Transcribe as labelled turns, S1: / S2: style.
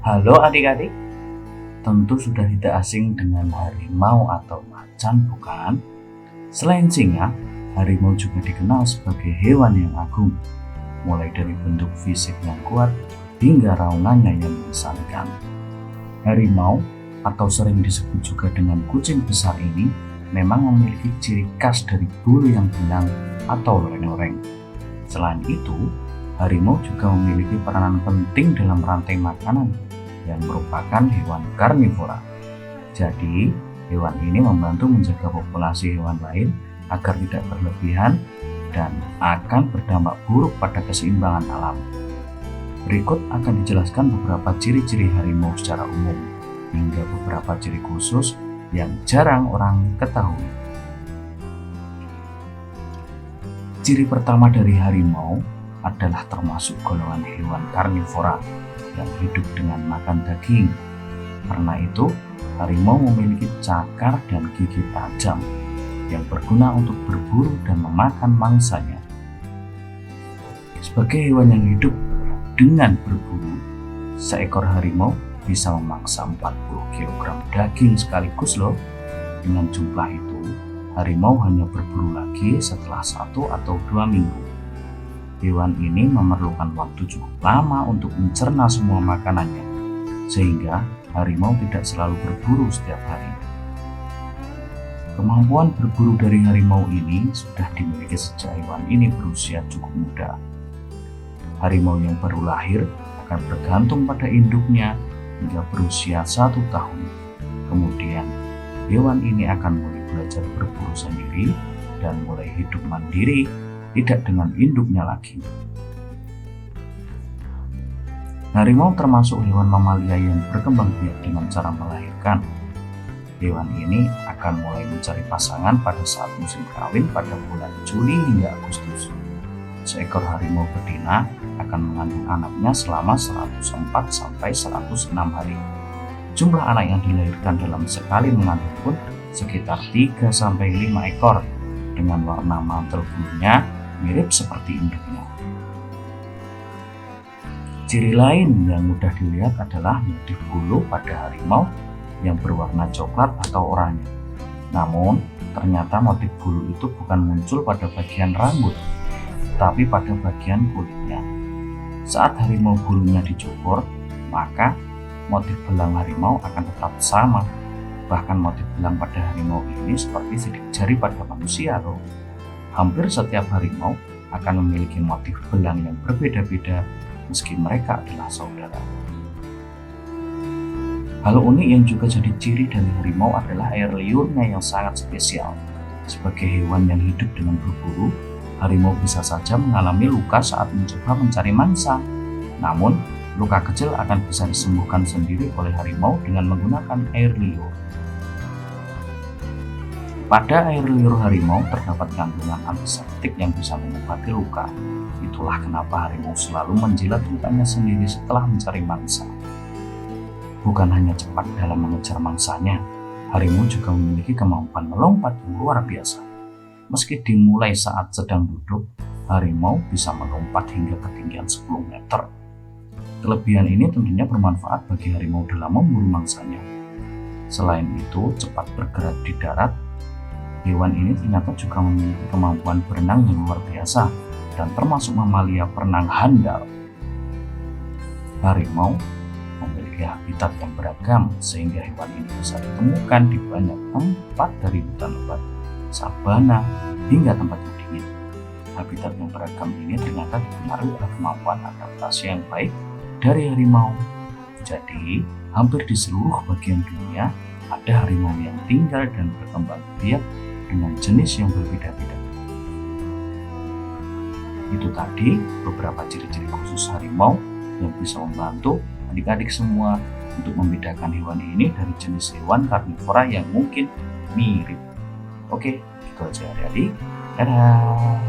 S1: Halo adik-adik, tentu sudah tidak asing dengan harimau atau macan, bukan? Selain singa, harimau juga dikenal sebagai hewan yang agung, mulai dari bentuk fisik yang kuat hingga raungannya yang mengesankan. Harimau, atau sering disebut juga dengan kucing besar ini, memang memiliki ciri khas dari bulu yang belang atau loreng-loreng. Selain itu, harimau juga memiliki peranan penting dalam rantai makanan yang merupakan hewan karnivora. Jadi, hewan ini membantu menjaga populasi hewan lain agar tidak berlebihan dan akan berdampak buruk pada keseimbangan alam. Berikut akan dijelaskan beberapa ciri-ciri harimau secara umum, hingga beberapa ciri khusus yang jarang orang ketahui. Ciri pertama dari harimau adalah termasuk golongan hewan karnivora yang hidup dengan makan daging. Karena itu, harimau memiliki cakar dan gigi tajam yang berguna untuk berburu dan memakan mangsanya. Sebagai hewan yang hidup dengan berburu, seekor harimau bisa memangsa 40 kg daging sekaligus loh. Dengan jumlah itu, harimau hanya berburu lagi setelah 1 atau 2 minggu. Hewan ini memerlukan waktu cukup lama untuk mencerna semua makanannya, sehingga harimau tidak selalu berburu setiap hari. Kemampuan berburu dari harimau ini sudah dimiliki sejak hewan ini berusia cukup muda. Harimau yang baru lahir akan bergantung pada induknya hingga berusia 1 tahun. Kemudian, hewan ini akan mulai belajar berburu sendiri dan mulai hidup mandiri, tidak dengan induknya lagi. Harimau termasuk hewan mamalia yang berkembang biak dengan cara melahirkan. Hewan ini akan mulai mencari pasangan pada saat musim kawin pada bulan Juli hingga Agustus. Seekor harimau betina akan mengandung anaknya selama 104 sampai 106 hari. Jumlah anak yang dilahirkan dalam sekali mengandung pun sekitar 3 sampai 5 ekor dengan warna mantel bulunya mirip seperti induknya. Ciri lain yang mudah dilihat adalah motif bulu pada harimau yang berwarna coklat atau oranye. Namun, ternyata motif bulu itu bukan muncul pada bagian rambut, tapi pada bagian kulitnya. Saat harimau bulunya dicukur, maka motif belang harimau akan tetap sama. Bahkan motif belang pada harimau ini seperti sidik jari pada manusia loh. Hampir setiap harimau akan memiliki motif belang yang berbeda-beda meski mereka adalah saudara. Hal unik yang juga jadi ciri dari harimau adalah air liurnya yang sangat spesial. Sebagai hewan yang hidup dengan berburu, harimau bisa saja mengalami luka saat mencoba mencari mangsa. Namun, luka kecil akan bisa disembuhkan sendiri oleh harimau dengan menggunakan air liur. Pada air liur harimau terdapat kandungan antiseptik yang bisa mengobati luka. Itulah kenapa harimau selalu menjilat lukanya sendiri setelah mencari mangsa. Bukan hanya cepat dalam mengejar mangsanya, harimau juga memiliki kemampuan melompat yang luar biasa. Meski dimulai saat sedang duduk, harimau bisa melompat hingga ketinggian 10 meter. Kelebihan ini tentunya bermanfaat bagi harimau dalam memburu mangsanya. Selain itu, cepat bergerak di darat, hewan ini ternyata juga memiliki kemampuan berenang yang luar biasa dan termasuk mamalia perenang handal. Harimau memiliki habitat yang beragam sehingga hewan ini bisa ditemukan di banyak tempat dari hutan lebat, sabana, hingga tempat yang dingin. Habitat yang beragam ini ternyata dipengaruhi oleh kemampuan adaptasi yang baik dari harimau. Jadi, hampir di seluruh bagian dunia ada harimau yang tinggal dan berkembang biak dengan jenis yang berbeda-beda. Itu tadi beberapa ciri-ciri khusus harimau yang bisa membantu adik-adik semua untuk membedakan hewan ini dari jenis hewan karnivora yang mungkin mirip. Oke, itu aja adik-adik. Dadah!